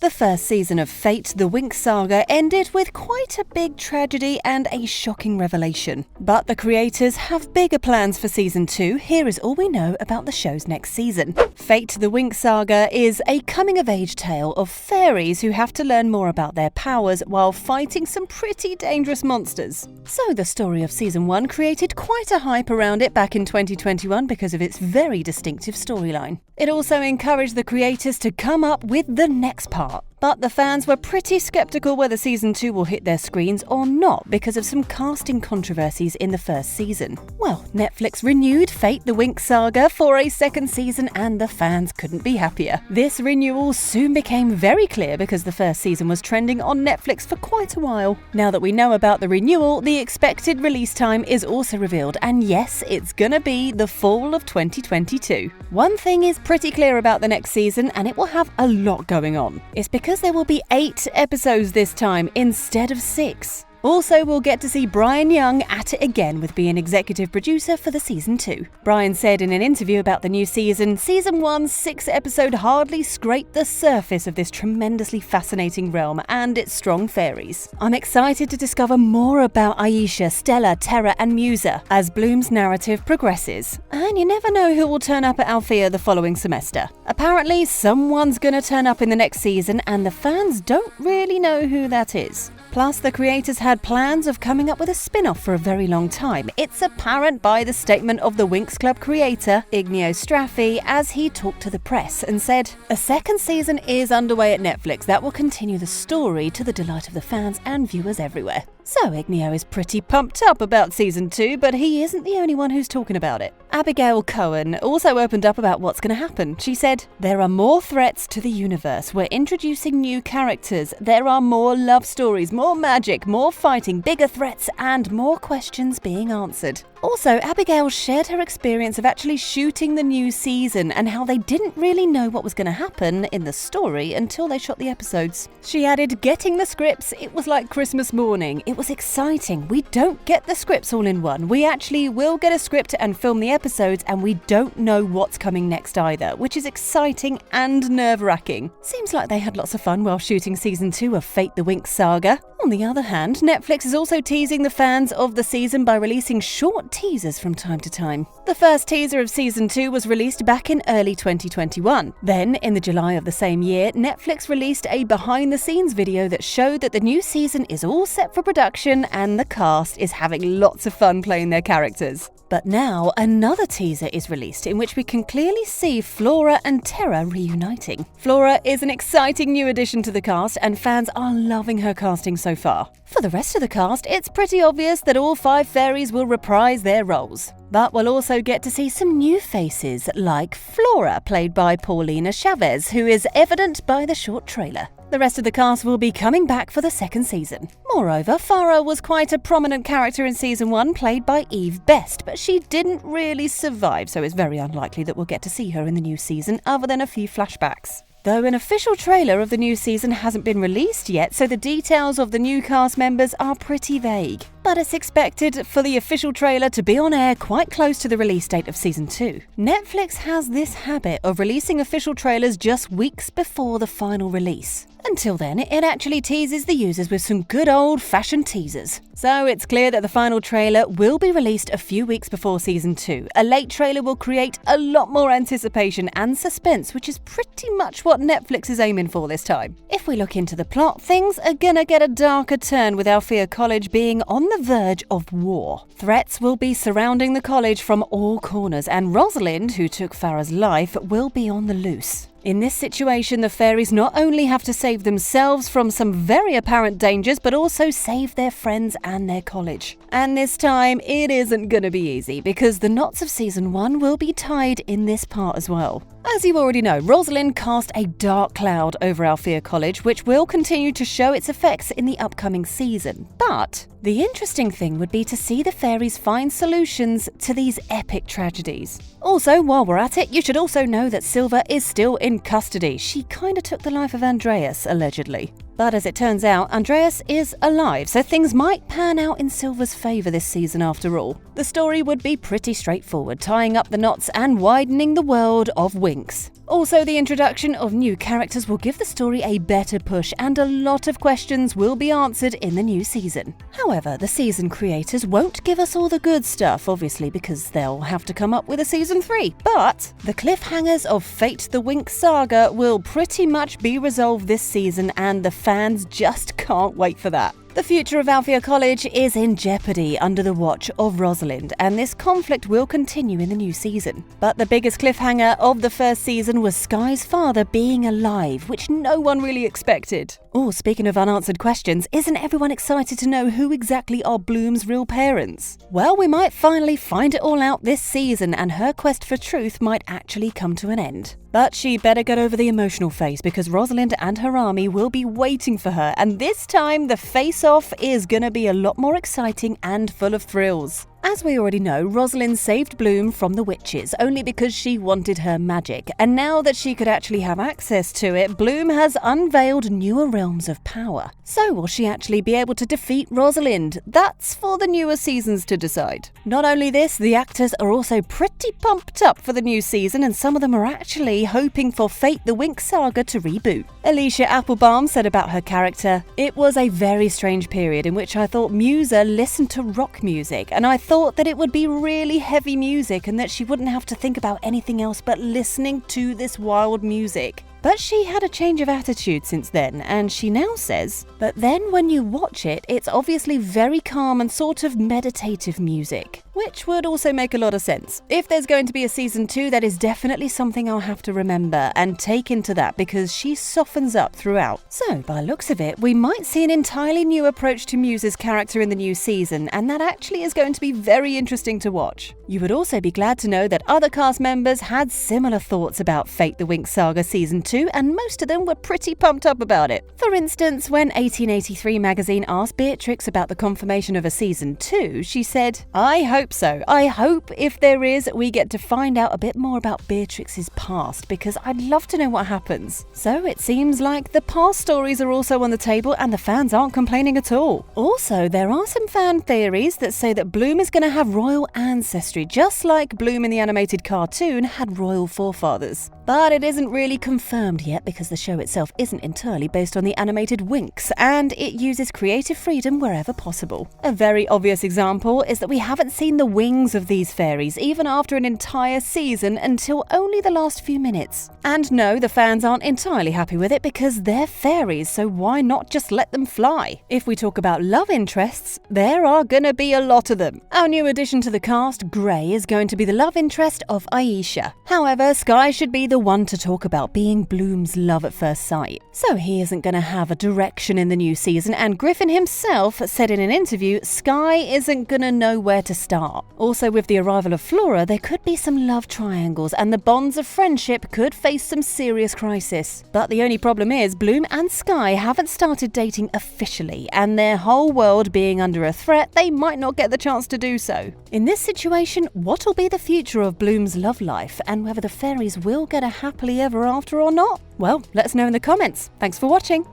The first season of Fate, the WINX Saga ended with quite a big tragedy and a shocking revelation. But the creators have bigger plans for Season 2. Here is all we know about the show's next season. Fate, the WINX Saga is a coming-of-age tale of fairies who have to learn more about their powers while fighting some pretty dangerous monsters. So the story of Season 1 created quite a hype around it back in 2021 because of its very distinctive storyline. It also encouraged the creators to come up with the next part. But the fans were pretty skeptical whether Season 2 will hit their screens or not because of some casting controversies in the first season. Well, Netflix renewed Fate, the WINX Saga for a second season and the fans couldn't be happier. This renewal soon became very clear because the first season was trending on Netflix for quite a while. Now that we know about the renewal, the expected release time is also revealed, and yes, it's gonna be the fall of 2022. One thing is pretty clear about the next season, and it will have a lot going on. It's because there will be 8 episodes this time instead of 6. Also, we'll get to see Brian Young at it again with being executive producer for the Season 2. Brian said in an interview about the new season, Season 1's 6th episode hardly scraped the surface of this tremendously fascinating realm and its strong fairies. I'm excited to discover more about Aisha, Stella, Terra and Musa as Bloom's narrative progresses. And you never know who will turn up at Althea the following semester. Apparently, someone's gonna turn up in the next season and the fans don't really know who that is. Plus, the creators had plans of coming up with a spin-off for a very long time. It's apparent by the statement of the WINX Club creator, Igneo Straffi, as he talked to the press and said, "A second season is underway at Netflix that will continue the story to the delight of the fans and viewers everywhere." So Igneo is pretty pumped up about Season 2, but he isn't the only one who's talking about it. Abigail Cohen also opened up about what's going to happen. She said, "There are more threats to the universe. We're introducing new characters. There are more love stories, more magic, more fighting, bigger threats, and more questions being answered." Also, Abigail shared her experience of actually shooting the new season and how they didn't really know what was going to happen in the story until they shot the episodes. She added, "Getting the scripts, it was like Christmas morning. It was exciting. We don't get the scripts all in one. We actually will get a script and film the episodes, and we don't know what's coming next either, which is exciting and nerve-wracking." Seems like they had lots of fun while shooting Season 2 of Fate, the WINX Saga. On the other hand, Netflix is also teasing the fans of the season by releasing short teasers from time to time. The first teaser of Season 2 was released back in early 2021. Then, in the July of the same year, Netflix released a behind-the-scenes video that showed that the new season is all set for production and the cast is having lots of fun playing their characters. But now, another teaser is released in which we can clearly see Flora and Terra reuniting. Flora is an exciting new addition to the cast, and fans are loving her casting so far. For the rest of the cast, it's pretty obvious that all 5 fairies will reprise their roles. But we'll also get to see some new faces, like Flora, played by Paulina Chavez, who is evident by the short trailer. The rest of the cast will be coming back for the second season. Moreover, Farah was quite a prominent character in Season 1, played by Eve Best, but she didn't really survive, so it's very unlikely that we'll get to see her in the new season, other than a few flashbacks. Though an official trailer of the new season hasn't been released yet, so the details of the new cast members are pretty vague. But it's expected for the official trailer to be on air quite close to the release date of Season 2. Netflix has this habit of releasing official trailers just weeks before the final release. Until then, it actually teases the users with some good old-fashioned teasers. So it's clear that the final trailer will be released a few weeks before Season 2. A late trailer will create a lot more anticipation and suspense, which is pretty much what Netflix is aiming for this time. If we look into the plot, things are gonna get a darker turn with Althea College being on the verge of war. Threats will be surrounding the college from all corners, and Rosalind, who took Farah's life, will be on the loose. In this situation, the fairies not only have to save themselves from some very apparent dangers, but also save their friends and their college. And this time, it isn't gonna be easy, because the knots of Season 1 will be tied in this part as well. As you already know, Rosalind cast a dark cloud over Althea College, which will continue to show its effects in the upcoming season. But the interesting thing would be to see the fairies find solutions to these epic tragedies. Also, while we're at it, you should also know that Silva is still in custody. She kinda took the life of Andreas, allegedly. But as it turns out, Andreas is alive, so things might pan out in Silver's favour this season after all. The story would be pretty straightforward, tying up the knots and widening the world of WINX. Also, the introduction of new characters will give the story a better push, and a lot of questions will be answered in the new season. However, the season creators won't give us all the good stuff, obviously, because they'll have to come up with a season 3. But the cliffhangers of Fate the WINX Saga will pretty much be resolved this season, and the fans just can't wait for that. The future of Althea College is in jeopardy under the watch of Rosalind, and this conflict will continue in the new season. But the biggest cliffhanger of the first season was Sky's father being alive, which no one really expected. Oh, speaking of unanswered questions, isn't everyone excited to know who exactly are Bloom's real parents? Well, we might finally find it all out this season, and her quest for truth might actually come to an end. But she better get over the emotional phase, because Rosalind and her army will be waiting for her, and this time the face-off is gonna be a lot more exciting and full of thrills. As we already know, Rosalind saved Bloom from the witches only because she wanted her magic, and now that she could actually have access to it, Bloom has unveiled newer realms of power. So will she actually be able to defeat Rosalind? That's for the newer seasons to decide. Not only this, the actors are also pretty pumped up for the new season, and some of them are actually hoping for Fate the WINX Saga to reboot. Alicia Applebaum said about her character, "It was a very strange period in which I thought Musa listened to rock music, and I thought that it would be really heavy music and that she wouldn't have to think about anything else but listening to this wild music. But she had a change of attitude since then, and she now says, but then when you watch it, it's obviously very calm and sort of meditative music." Which would also make a lot of sense. If there's going to be a season 2, that is definitely something I'll have to remember and take into that, because she softens up throughout. So, by looks of it, we might see an entirely new approach to Musa's character in the new season, and that actually is going to be very interesting to watch. You would also be glad to know that other cast members had similar thoughts about Fate the WINX Saga Season 2, and most of them were pretty pumped up about it. For instance, when 1883 magazine asked Beatrix about the confirmation of a Season 2, she said, "I hope so. I hope if there is, we get to find out a bit more about Beatrix's past, because I'd love to know what happens." So it seems like the past stories are also on the table, and the fans aren't complaining at all. Also, there are some fan theories that say that Bloom is going to have royal ancestry, just like Bloom in the animated cartoon had royal forefathers. But it isn't really confirmed yet, because the show itself isn't entirely based on the animated WINX, and it uses creative freedom wherever possible. A very obvious example is that we haven't seen the wings of these fairies, even after an entire season, until only the last few minutes. And no, the fans aren't entirely happy with it, because they're fairies, so why not just let them fly? If we talk about love interests, there are gonna be a lot of them. Our new addition to the cast, Gray, is going to be the love interest of Aisha. However, Sky should be the one to talk about being Bloom's love at first sight. So he isn't going to have a direction in the new season, and Griffin himself said in an interview, Sky isn't going to know where to start. Also, with the arrival of Flora, there could be some love triangles, and the bonds of friendship could face some serious crisis. But the only problem is, Bloom and Sky haven't started dating officially, and their whole world being under a threat, they might not get the chance to do so. In this situation, what will be the future of Bloom's love life, and whether the fairies will get a happily ever after or not? Well, let us know in the comments. Thanks for watching.